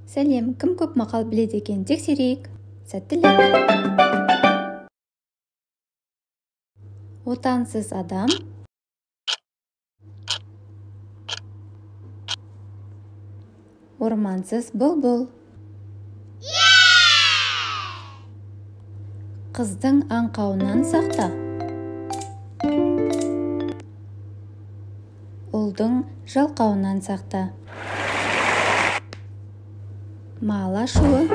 Сәлем, кім көп мақал біледі екен, тексерейік. Сәттілік. Отансыз адам ормансыз бұлбұл. Қыздың аңқауынан сақта, ұлдың жалқауынан сақта. Мал ашуы,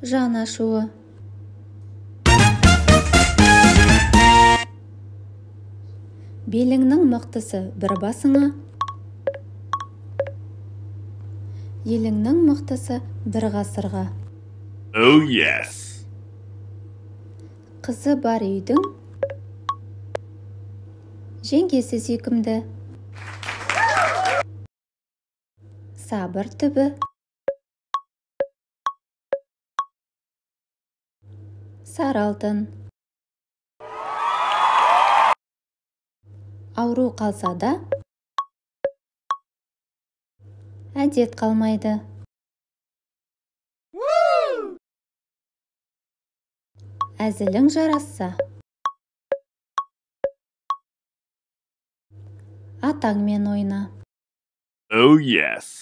жан ашуы. Беліңнің мықтысы бір басыңа, еліңнің мықтысы бір ғасырға. Oh yes. Қызы бар үйдің жеңгесі сүйкімді. Сабыр түбі, сары алтын. Ауру қалса да әдет қалмайды. Әзілің жарасса атаңмен ойна. Oh yes.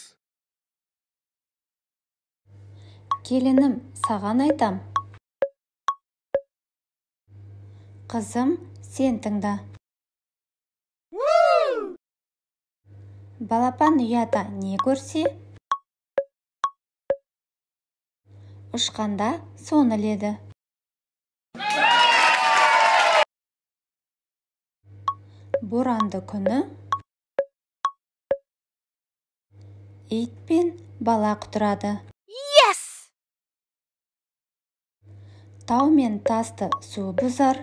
Келінім, саған айтам, қызым, сен тыңда. Балапан ұяда не көрсе, ұшқанда соны іледі. Боранды күні ит пен бала құтырады. Тау мен тасты су бұзар,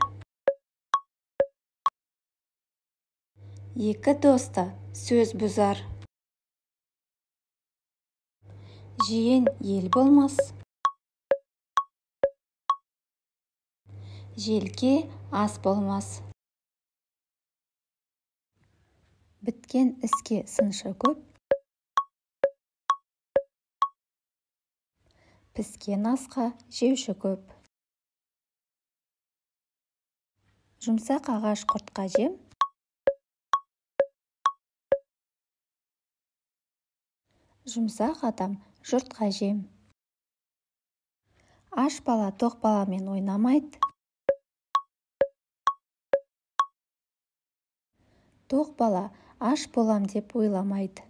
екі досты сөз бұзар. Жиен ел болмас, желке ас болмас. Біткен іске сыншы көп, піскен асқа жеуші көп. Жұмсақ ағаш құртқа жем, жұмсақ адам жұртқа жем. Аш бала тоқ баламен ойнамайды, тоқ бала аш болам деп ойламайды.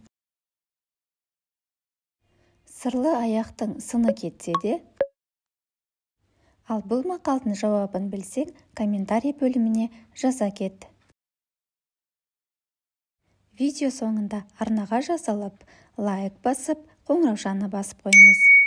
Сырлы аяқтың сыны кетсе де, ал бұл мақалдың жауабын білсең, комментарий бөліміне жаза кет. Видео соңында арнаға жазылып, лайк басып, қоңыраушаны басып қойыңыз.